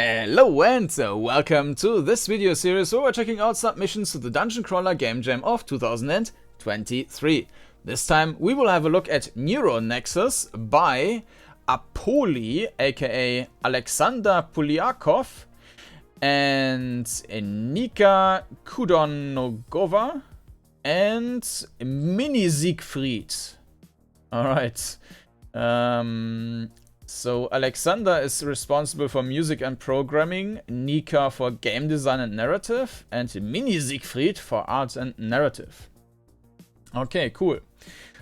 Hello and welcome to this video series where we're checking out submissions to the Dungeoncrawler Gamejam of 2023. This time we will have a look at NeuroNexus by Apoly, aka Alexander Polyakov, and NikaKh and minisiegfried. Alright. So Alexander is responsible for music and programming, NikaKh for game design and narrative, and minisiegfried for art and narrative. Okay, cool.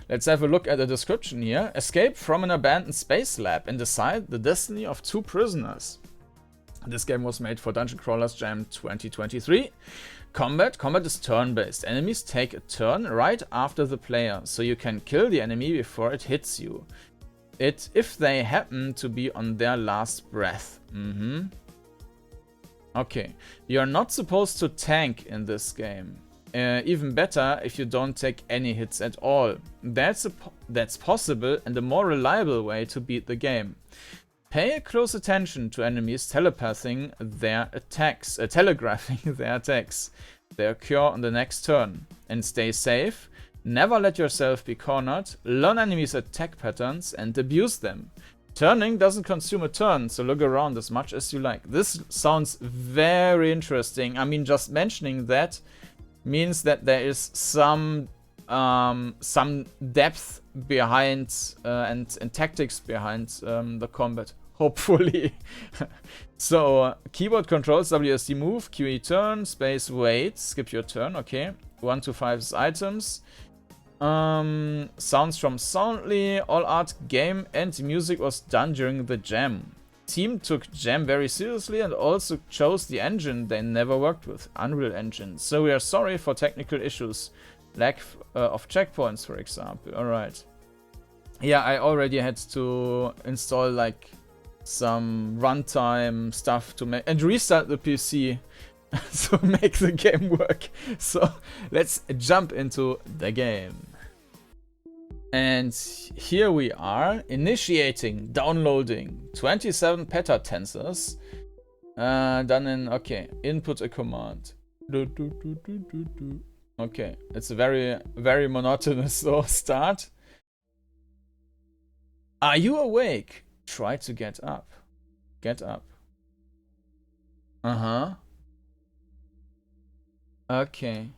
Let's have a look at the description here. Escape from an abandoned space lab and decide the destiny of two prisoners. This game was made for Dungeoncrawler Jam 2023. Combat is turn-based. Enemies take a turn right after the player, so you can kill the enemy before it hits you. If they happen to be on their last breath. Okay, you're not supposed to tank in this game. Even better if you don't take any hits at all. That's possible and a more reliable way to beat the game. Pay close attention to enemies telegraphing their attacks. They occur on the next turn. And stay safe. Never let yourself be cornered, learn enemies' attack patterns and abuse them. Turning doesn't consume a turn, so look around as much as you like. This sounds very interesting. I mean, just mentioning that means that there is some depth behind and tactics behind the combat, hopefully. So, keyboard controls, WSD move, QE turn, space wait, skip your turn, okay. 1 to 5 items. Sounds from Soundly. All art, game and music was done during the jam. Team took jam very seriously and also chose the engine they never worked with, Unreal Engine. So we are sorry for technical issues, lack of checkpoints, for example. Alright. Yeah, I already had to install like some runtime stuff to make and restart the PC to make the game work. So let's jump into the game. And here we are, initiating, downloading 27 petatensors. Done in, okay, input a command. Okay, it's very, very monotonous, so start. Are you awake? Try to get up. Get up. Okay.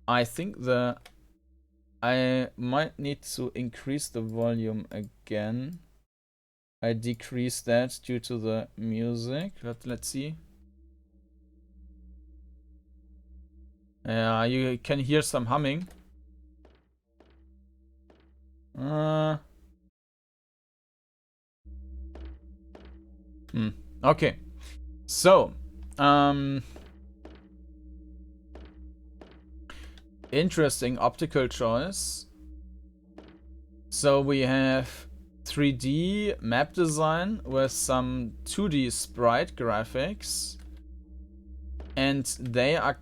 I think I might need to increase the volume again. I decreased that due to the music. Let's see. You can hear some humming. Okay. So, interesting optical choice. So we have 3D map design with some 2D sprite graphics, and they are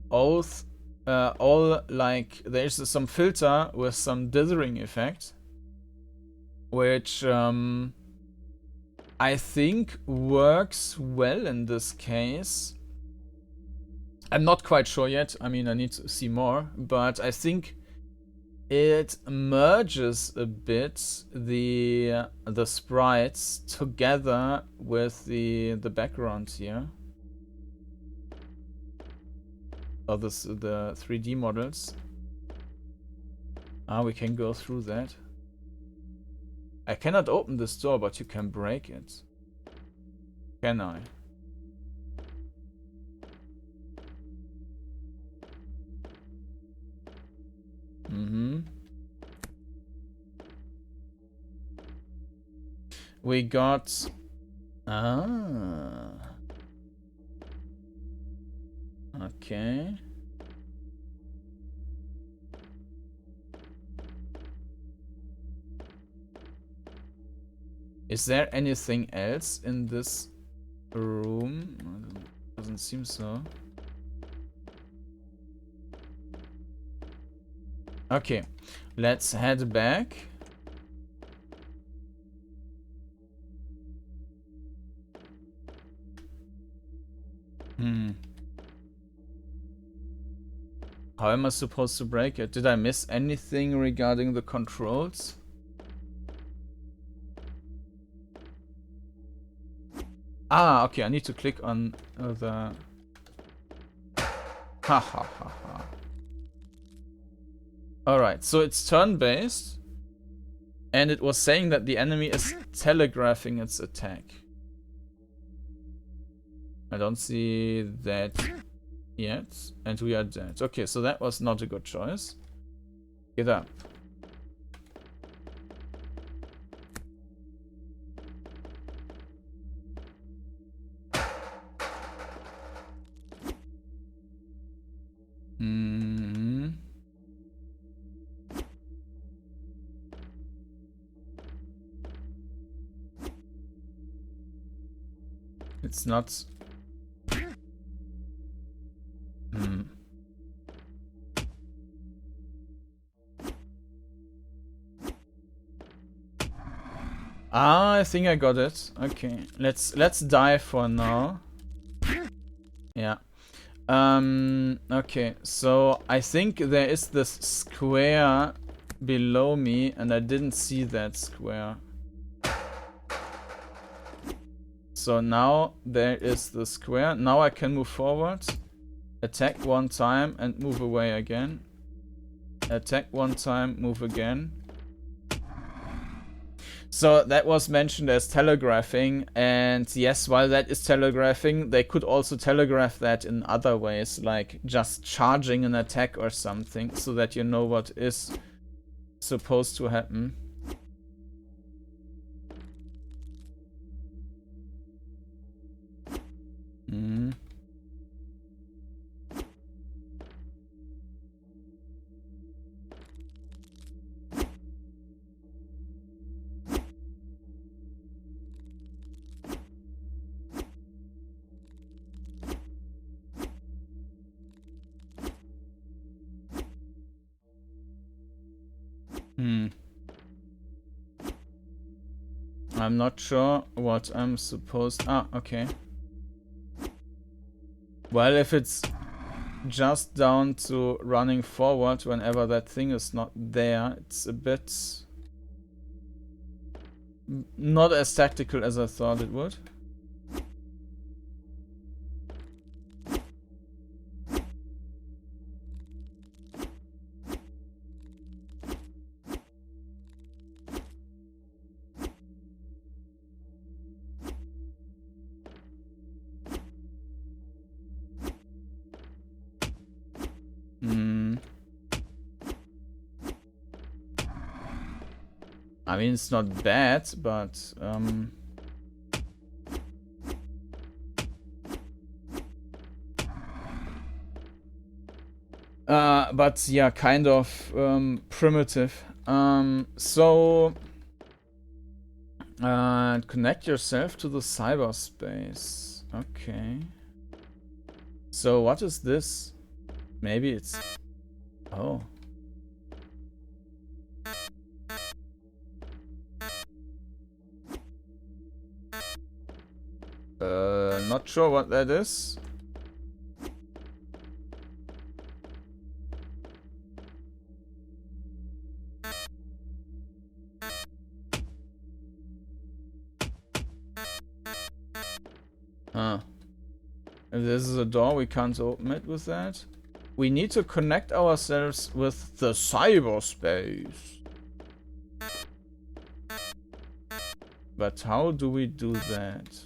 all like, there's some filter with some dithering effect, which I think works well in this case. I'm not quite sure yet. I mean, I need to see more, but I think it merges a bit the sprites together with the background here. Or the 3D models. We can go through that. I cannot open this door, but you can break it. Can I? We got... Okay. Is there anything else in this room? Doesn't seem so. Okay, let's head back. How am I supposed to break it? Did I miss anything regarding the controls? Ah, okay, I need to click on the... Ha ha ha ha. Alright, so it's turn-based. And it was saying that the enemy is telegraphing its attack. I don't see that yet. And we are dead. Okay, so that was not a good choice. Get up. It's not... Ah, I think I got it. Okay, let's die for now. Yeah. Okay, so I think there is this square below me and I didn't see that square. So now there is the square. Now I can move forward, attack one time and move away again. Attack one time, move again. So that was mentioned as telegraphing, and yes, while that is telegraphing, they could also telegraph that in other ways, like just charging an attack or something, so that you know what is supposed to happen. I'm not sure what I'm supposed... Ah, okay. Well, if it's just down to running forward whenever that thing is not there, it's a bit... not as tactical as I thought it would. I mean, it's not bad, but but yeah, kind of primitive. So connect yourself to the cyberspace. Okay. So what is this? Maybe it's... Oh. Not sure what that is. Huh. If this is a door, we can't open it with that. We need to connect ourselves with the cyberspace. But how do we do that?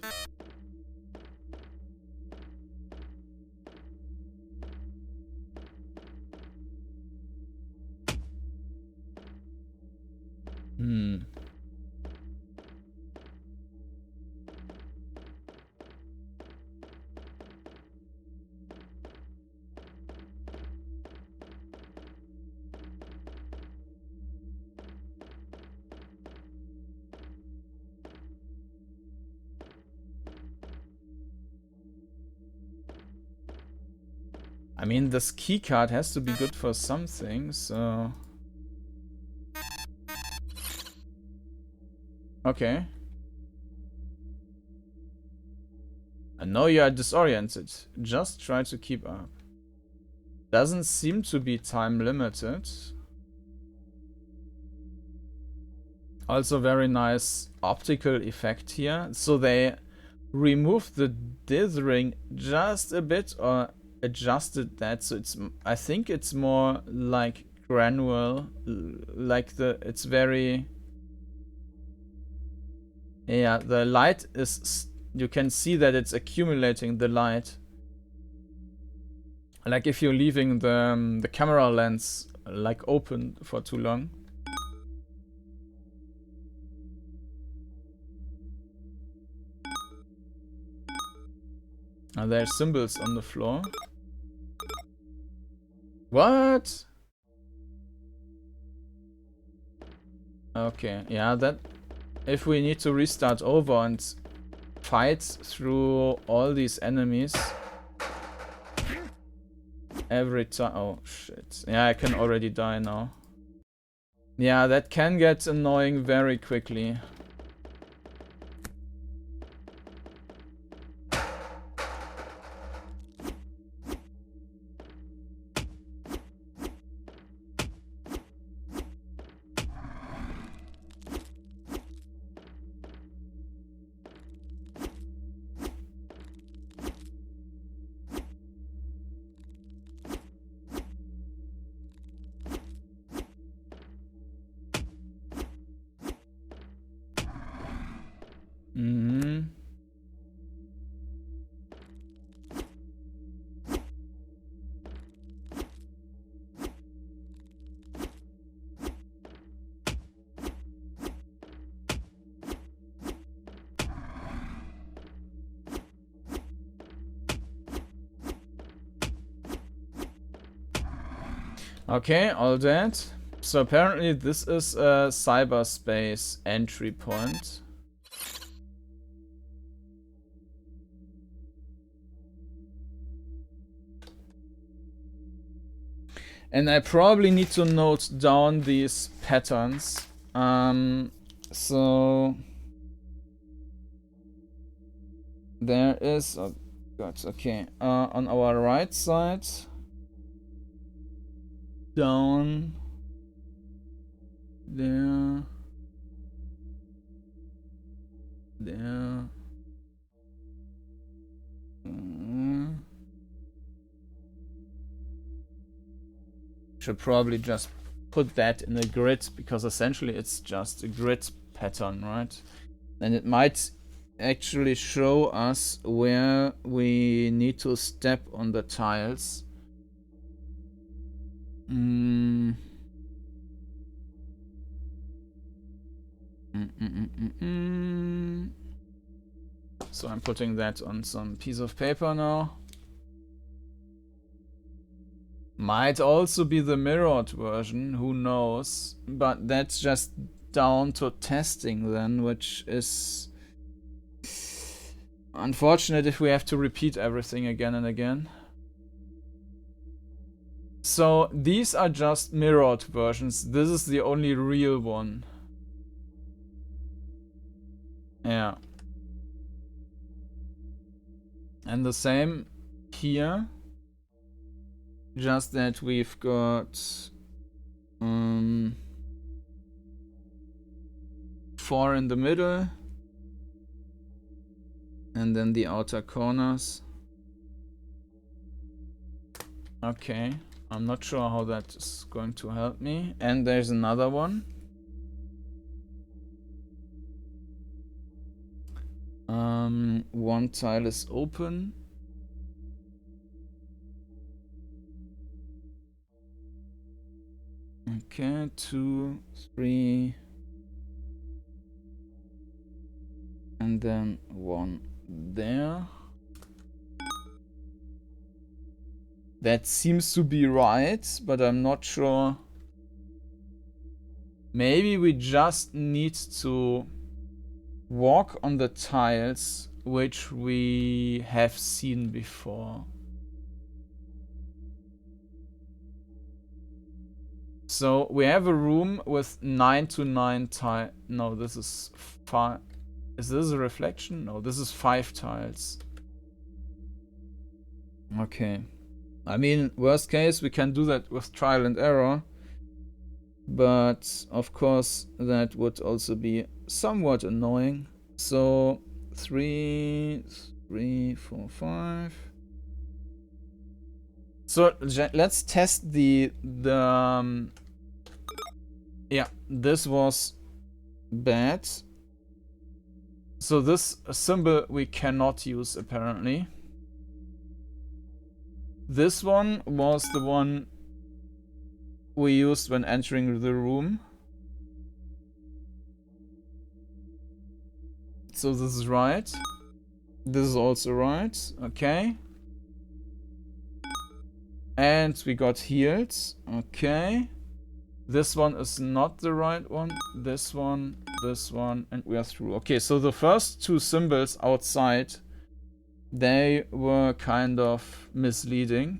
I mean, this key card has to be good for something, so... Okay. I know you are disoriented. Just try to keep up. Doesn't seem to be time limited. Also very nice optical effect here. So they removed the dithering just a bit or adjusted that. So it's, I think it's more like granular, like it's very, yeah, the light is, you can see that it's accumulating the light. Like if you're leaving the camera lens like open for too long. There's symbols on the floor. What? Okay, yeah, that... If we need to restart over and fight through all these enemies every time... Oh, shit. Yeah, I can already die now. Yeah, that can get annoying very quickly. Okay, all that. So apparently this is a cyberspace entry point. And I probably need to note down these patterns. So there is, oh god, okay, on our right side, down there, there, should probably just put that in a grid, because essentially it's just a grid pattern, right? And it might actually show us where we need to step on the tiles. So I'm putting that on some piece of paper now. Might also be the mirrored version, who knows? But that's just down to testing then, which is unfortunate if we have to repeat everything again and again. So these are just mirrored versions. This is the only real one. Yeah. And the same here. Just that we've got 4 in the middle. And then the outer corners. Okay. I'm not sure how that is going to help me. And there's another one. One tile is open. Okay, 2, 3. And then 1 there. That seems to be right, but I'm not sure. Maybe we just need to walk on the tiles which we have seen before. So we have a room with 9 to 9 tiles. No, this is 5. Is this a reflection? No, this is 5 tiles. Okay. I mean, worst case, we can do that with trial and error. But, of course, that would also be somewhat annoying. So, 3, 4, 5. So, let's test the yeah, this was bad. So this symbol we cannot use, apparently. This one was the one we used when entering the room. So this is right. This is also right. Okay. And we got healed. Okay. This one is not the right one. This one, and we are through. Okay, so the first two symbols outside, they were kind of misleading.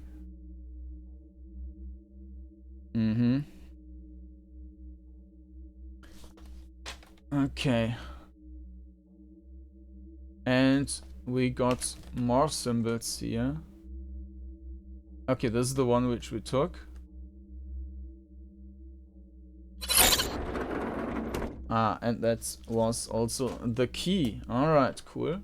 Okay. And we got more symbols here. Okay, this is the one which we took. Ah, and that was also the key. Alright, cool.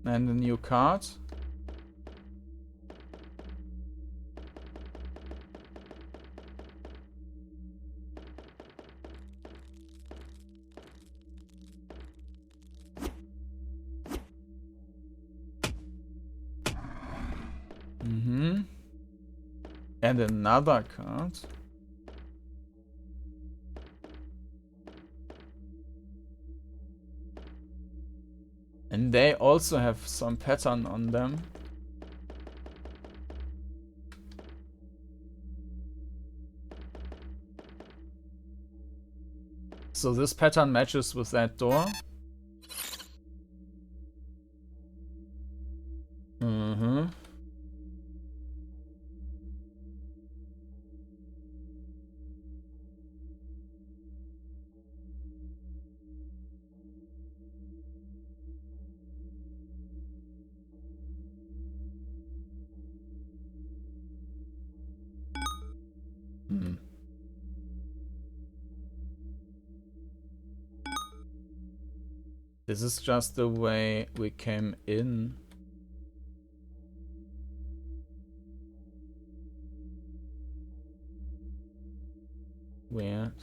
And a new card. And another card. And they also have some pattern on them. So this pattern matches with that door. This is just the way we came in. Weird.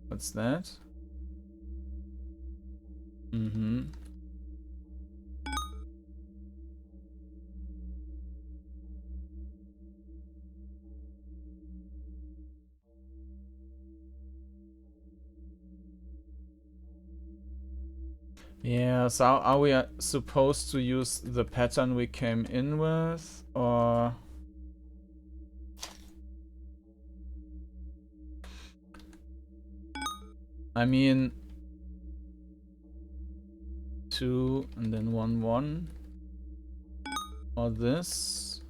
What's that? Yeah, so are we supposed to use the pattern we came in with, or... I mean... 2 and then 1, 1. Or this.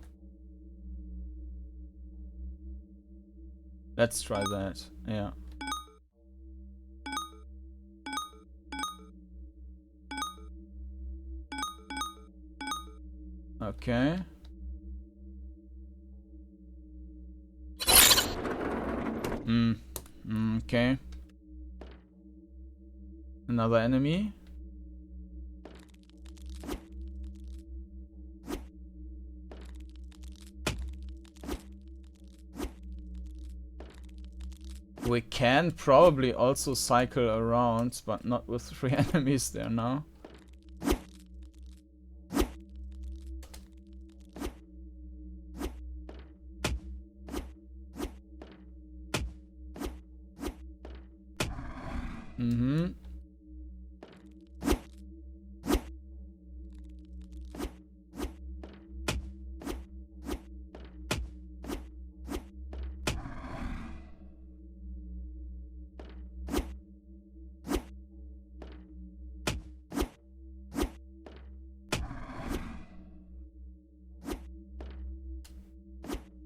Let's try that, yeah. Okay. Okay. Another enemy. We can probably also cycle around, but not with 3 enemies there now.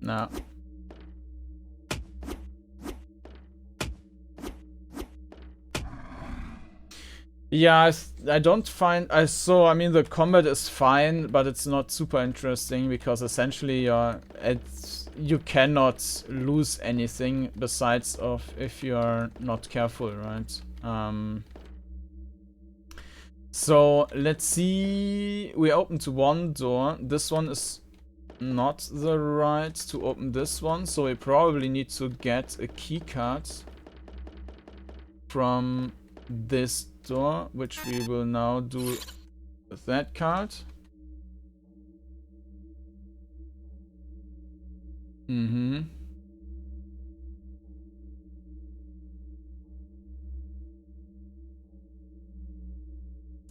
No. Yeah, I don't find... I mean, the combat is fine, but it's not super interesting because essentially you cannot lose anything besides of if you're not careful, right? So let's see. We open to one door. This one is not the right to open this one, so we probably need to get a key card from this door, which we will now do with that card.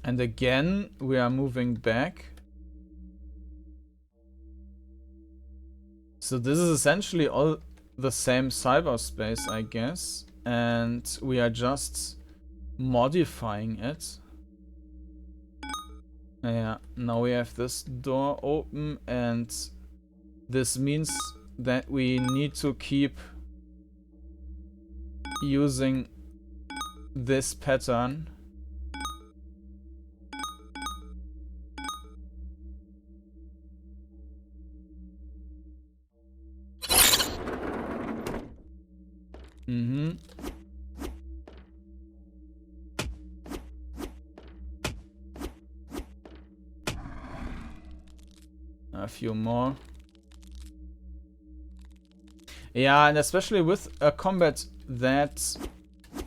And again, we are moving back. So this is essentially all the same cyberspace, I guess. And we are just modifying it. Yeah, now we have this door open, and this means that we need to keep using this pattern. A few more. Yeah, and especially with a combat that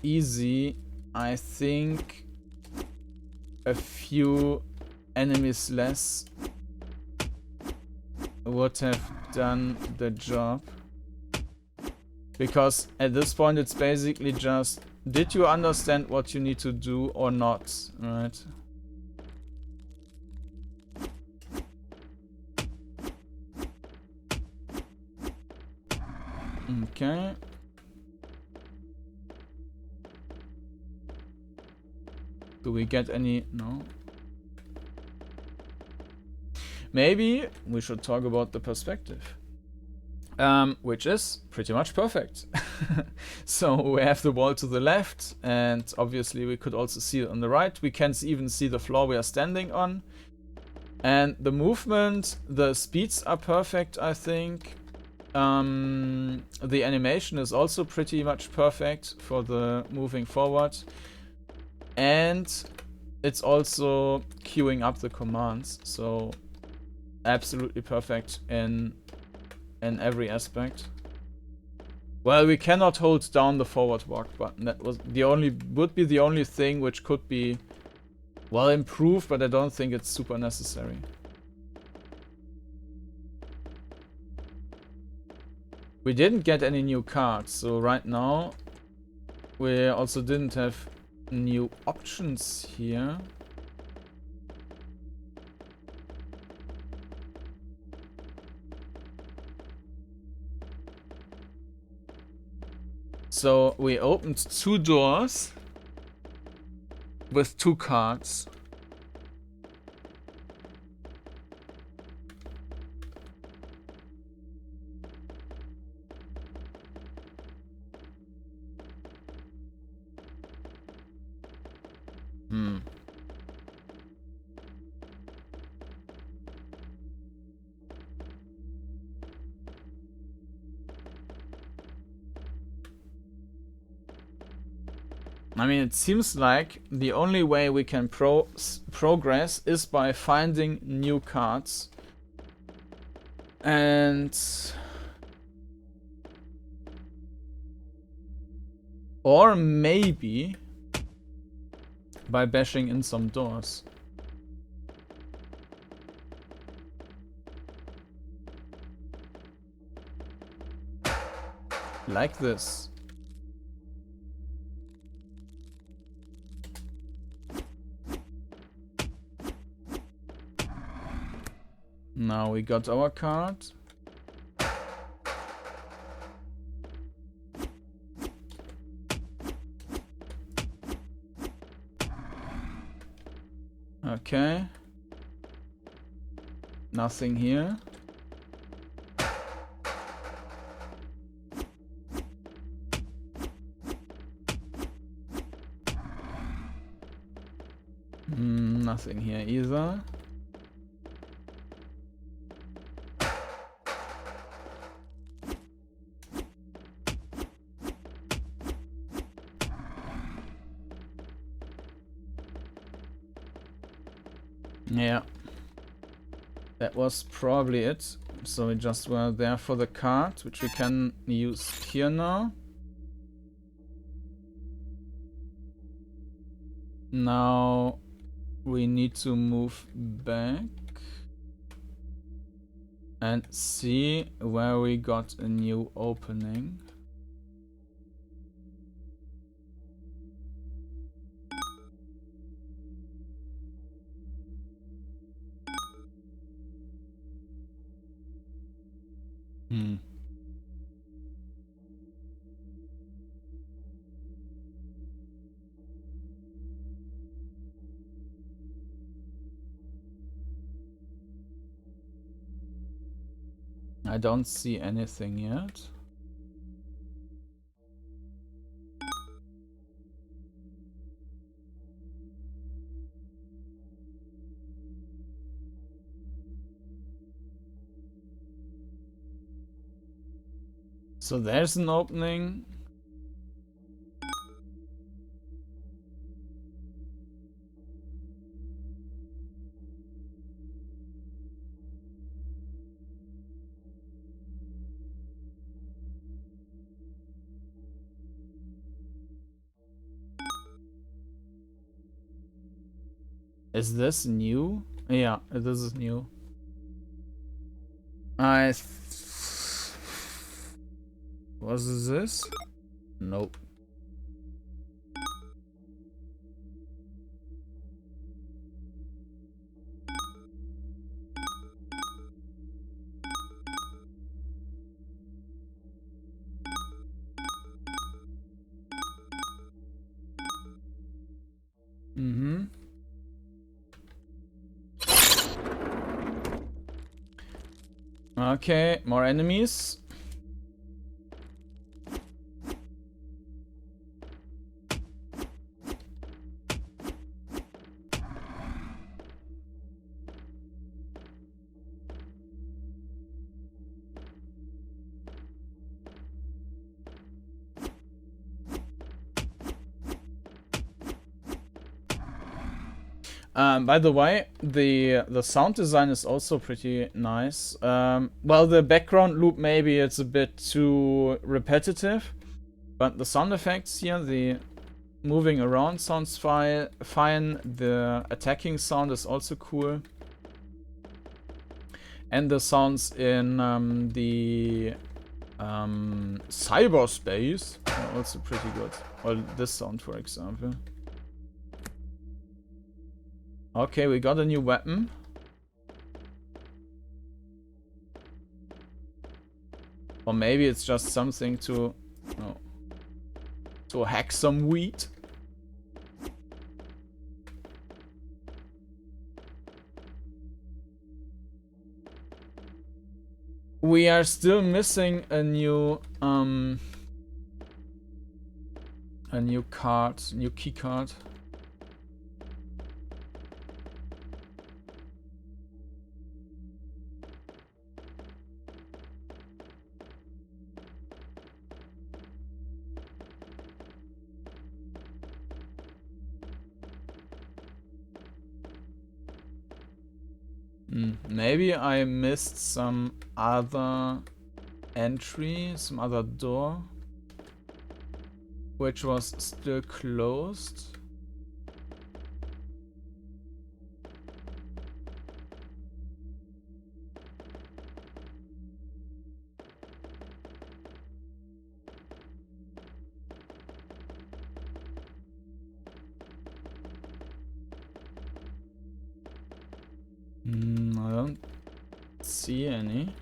easy, I think a few enemies less would have done the job. Because at this point it's basically just, did you understand what you need to do or not, right? Okay. Do we get any? No. Maybe we should talk about the perspective. Which is pretty much perfect. So we have the wall to the left, and obviously we could also see it on the right. We can even see the floor we are standing on. And the movement, the speeds are perfect, I think. The animation is also pretty much perfect for the moving forward. And it's also queuing up the commands, so absolutely perfect in every aspect. Well, we cannot hold down the forward walk button. That would be the only thing which could be, well, improved, but I don't think it's super necessary. We didn't get any new cards, so right now we also didn't have new options here. So we opened 2 doors with 2 cards. I mean, it seems like the only way we can progress is by finding new cards. And... or maybe by bashing in some doors. Like this. Now we got our card. Okay. Nothing here. Nothing here either. Yeah. That was probably it. So we just were there for the card, which we can use here now. Now we need to move back and see where we got a new opening. I don't see anything yet. So there's an opening. Is this new? Yeah, this is new. Was this? Nope. Okay, more enemies. By the way, the sound design is also pretty nice. Well, the background loop, maybe it's a bit too repetitive, but the sound effects here, the moving around sounds fine. The attacking sound is also cool. And the sounds in the cyberspace are also pretty good. Well, this sound, for example. Okay, we got a new weapon. Or maybe it's just something to hack some wheat. We are still missing a new card, new key card. Maybe I missed some other entry, some other door, which was still closed. I don't see any.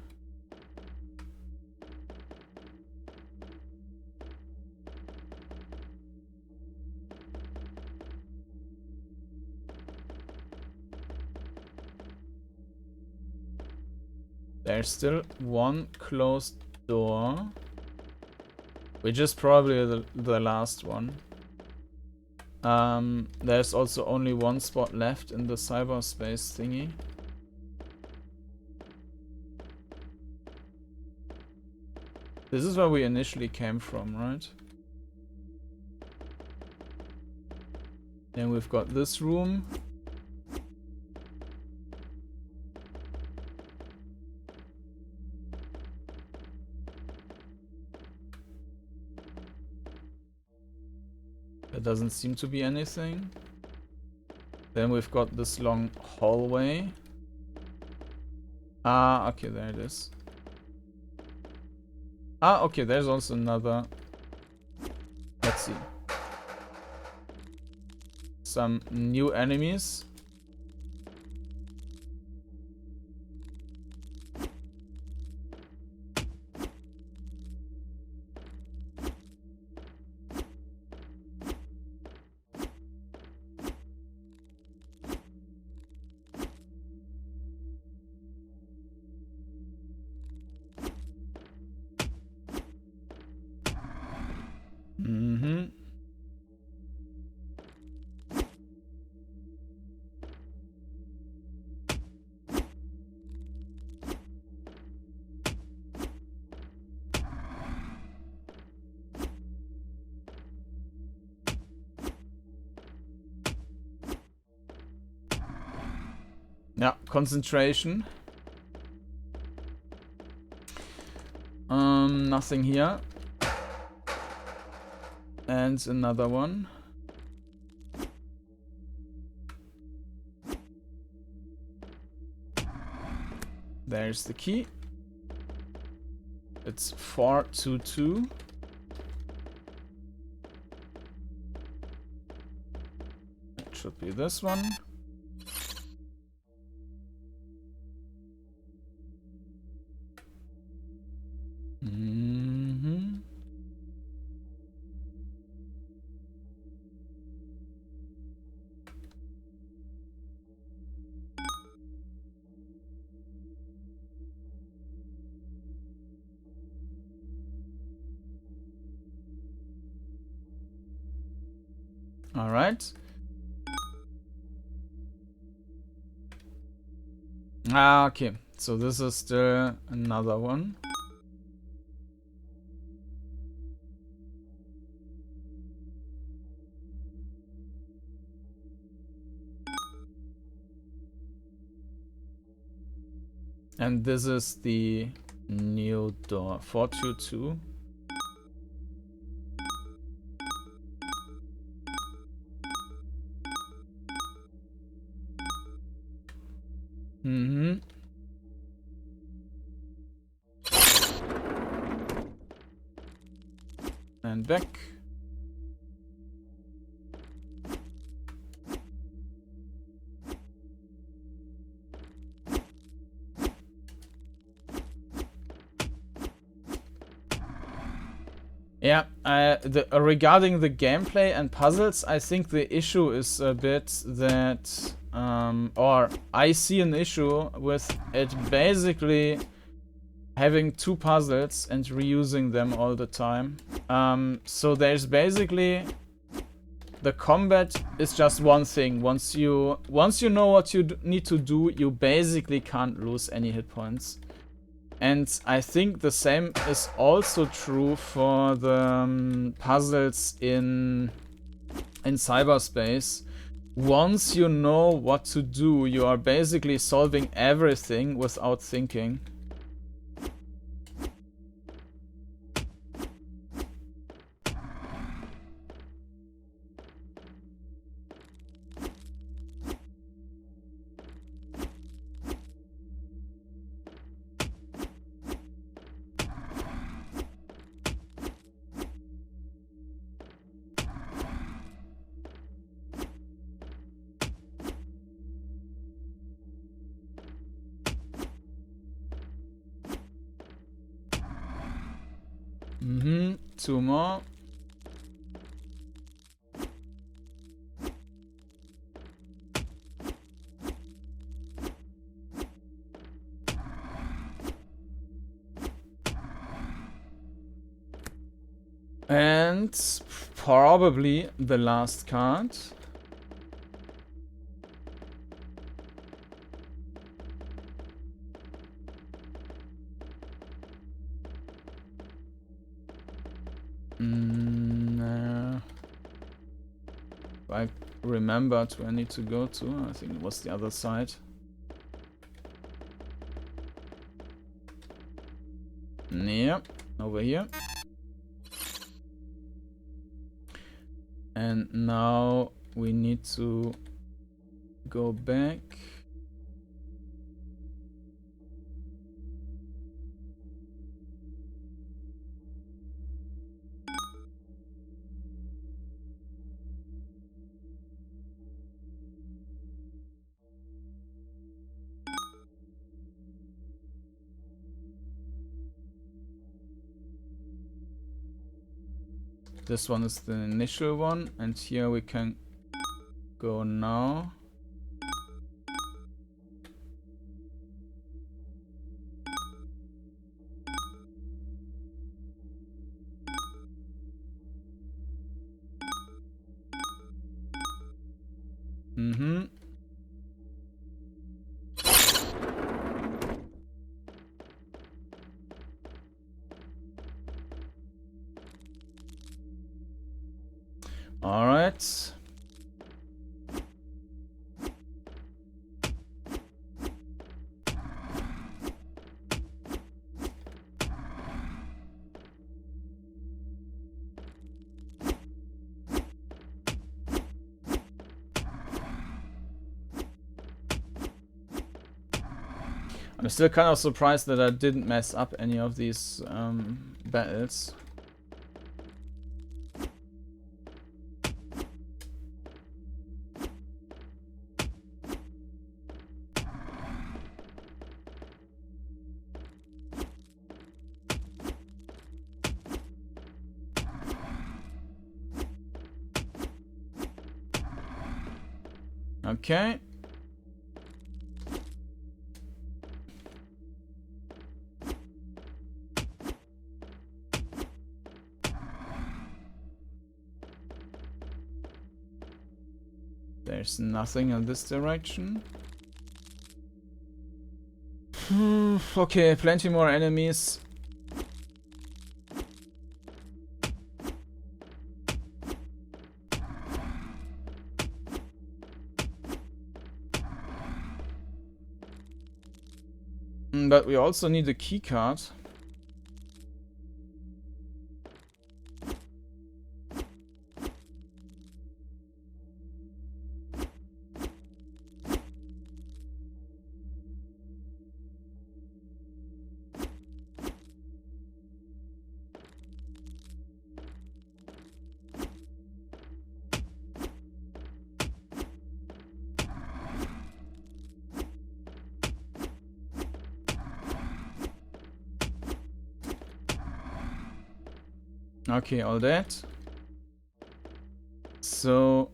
There's still one closed door, which is probably the last one. There's also only one spot left in the cyberspace thingy. This is where we initially came from, right? Then we've got this room. There doesn't seem to be anything. Then we've got this long hallway. Ah, okay, there it is. Ah, okay, there's also another. Let's see. Some new enemies. Yeah, concentration. Nothing here. And another one. There's the key. It's 422. It should be this one. All right. Ah, okay. So this is still another one. And this is the new door. 422. And back. Yeah, regarding the gameplay and puzzles, I think the issue is a bit that, or I see an issue with it basically having two puzzles and reusing them all the time. So there's basically, the combat is just one thing. Once you know what you need to do, you basically can't lose any hit points. And I think the same is also true for the puzzles in cyberspace. Once you know what to do, you are basically solving everything without thinking. Two more. And probably the last card. I remembered where I need to go to. I think it was the other side. Yeah, over here. And now we need to go back. This one is the initial one, and here we can go now. All right. I'm still kind of surprised that I didn't mess up any of these battles. Okay. There's nothing in this direction. Okay, plenty more enemies. But we also need a key card. Okay, all that. So...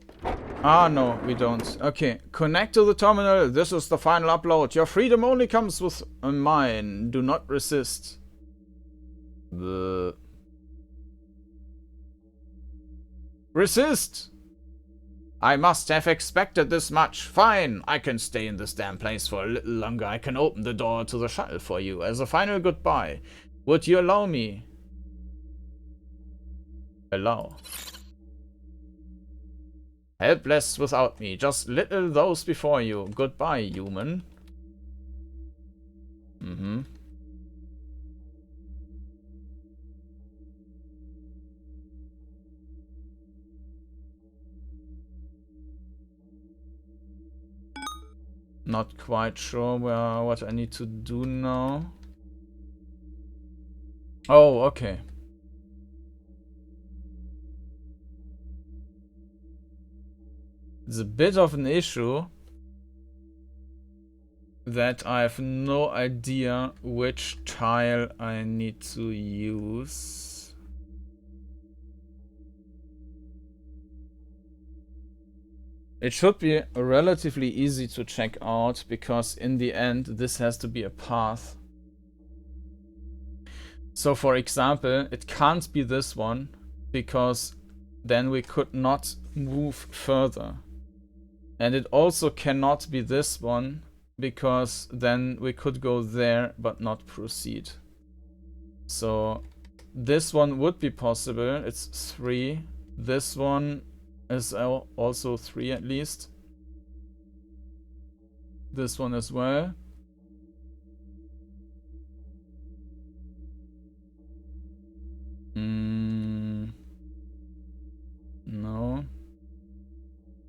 Ah, no, we don't. Okay, connect to the terminal. This is the final upload. Your freedom only comes with mine. Do not resist. Resist! I must have expected this much. Fine, I can stay in this damn place for a little longer. I can open the door to the shuttle for you as a final goodbye. Would you allow me? Allow. Helpless without me. Just little those before you. Goodbye, human. Not quite sure what I need to do now. Oh, okay. It's a bit of an issue that I have no idea which tile I need to use. It should be relatively easy to check out, because in the end this has to be a path. So for example, it can't be this one, because then we could not move further. And it also cannot be this one, because then we could go there but not proceed. So this one would be possible. It's 3. This one is also 3 at least. This one as well. No.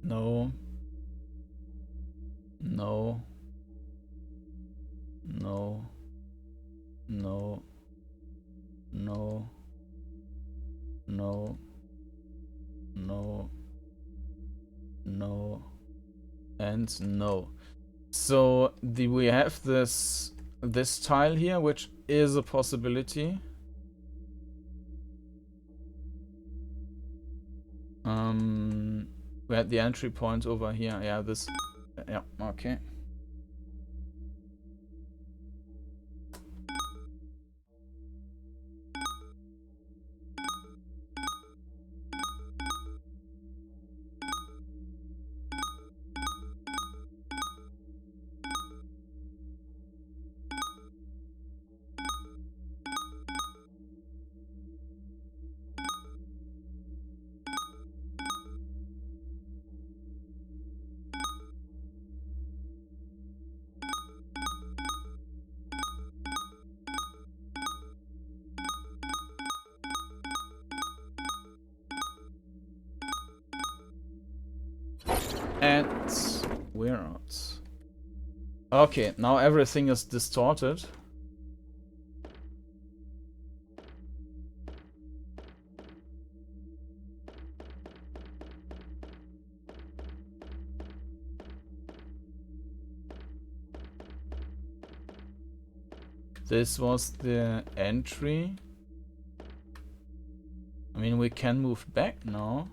No. No. No. No. No. No. No. No. And no. So we have this tile here, which is a possibility. We had the entry point over here. Yeah, this. Yeah, okay. And we're out. Okay, now everything is distorted. This was the entry. I mean, we can move back now.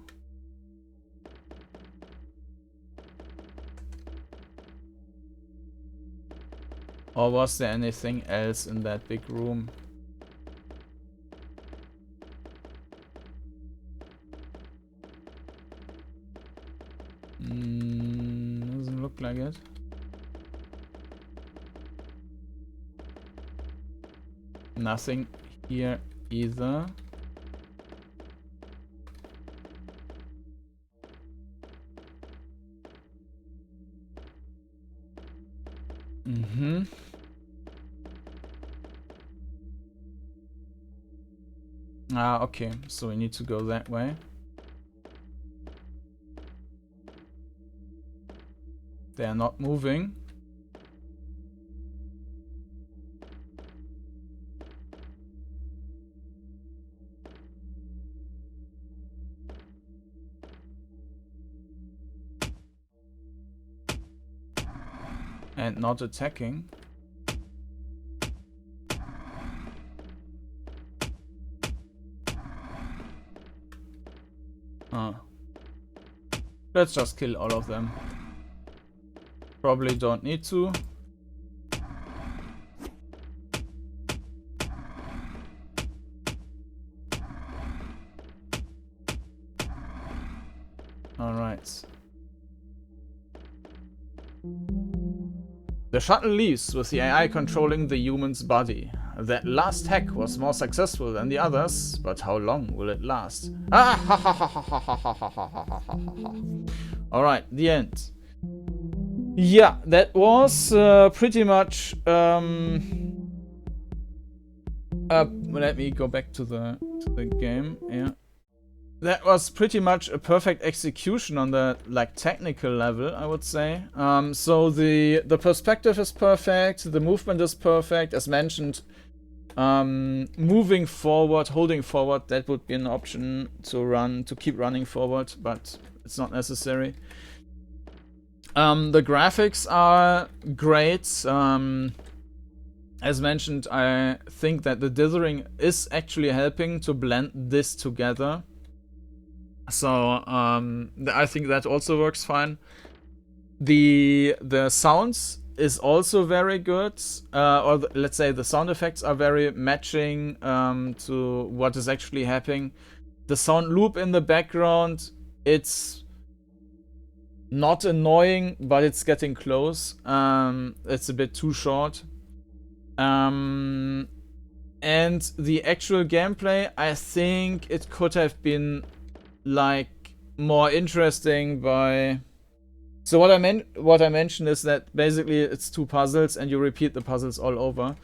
Or was there anything else in that big room? Doesn't look like it. Nothing here either. Ah, okay, so we need to go that way. They are not moving. And not attacking. Let's just kill all of them. Probably don't need to. Alright. The shuttle leaves with the AI controlling the human's body. That last hack was more successful than the others, but how long will it last? Alright, the end. Yeah, that was pretty much... let me go back to the game. Yeah, that was pretty much a perfect execution on the technical level, I would say. So the perspective is perfect, the movement is perfect, as mentioned. Moving forward, holding forward, that would be an option to keep running forward, but it's not necessary. The graphics are great. As mentioned, I think that the dithering is actually helping to blend this together. So I think that also works fine. The sounds is also very good, let's say the sound effects are very matching to what is actually happening. The sound loop in the background, it's not annoying, but it's getting close. It's a bit too short. And the actual gameplay, I think it could have been like more interesting by... So what I mentioned is that basically it's 2 puzzles and you repeat the puzzles all over.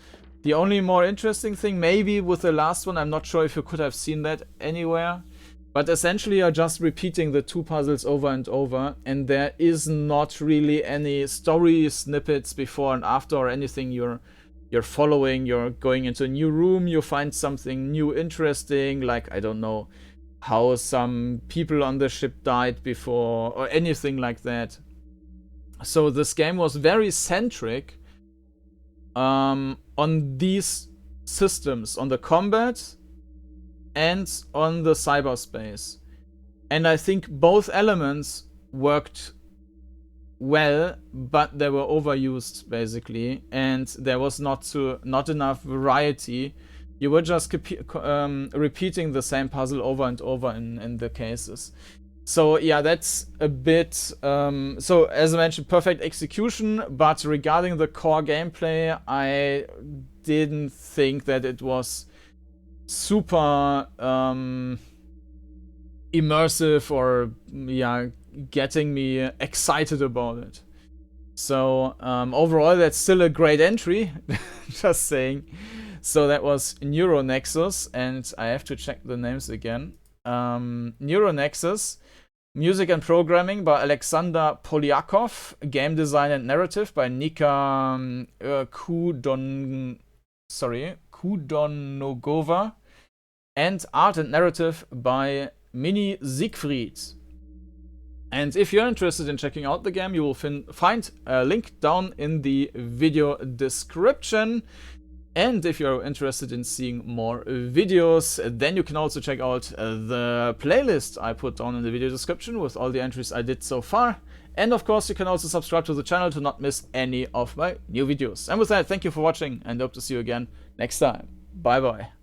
The only more interesting thing, maybe with the last one, I'm not sure if you could have seen that anywhere, but essentially you're just repeating the 2 puzzles over and over, and there is not really any story snippets before and after or anything you're following. You're going into a new room, you find something new interesting, like, I don't know, how some people on the ship died before or anything like that. So this game was very centric on these systems, on the combat and on the cyberspace. And I think both elements worked well, but they were overused basically, and there was not enough variety. You were just repeating the same puzzle over and over in the cases. So yeah, that's a bit... so as I mentioned, perfect execution, but regarding the core gameplay, I didn't think that it was super immersive or yeah, getting me excited about it. So overall, that's still a great entry, just saying. So that was NeuroNexus, and I have to check the names again. NeuroNexus, music and programming by Alexander Polyakov, game design and narrative by NikaKh Kudonogova, and art and narrative by minisiegfried. And if you're interested in checking out the game, you will find a link down in the video description. And if you're interested in seeing more videos, then you can also check out the playlist I put down in the video description with all the entries I did so far. And of course, you can also subscribe to the channel to not miss any of my new videos. And with that, thank you for watching and hope to see you again next time. Bye bye.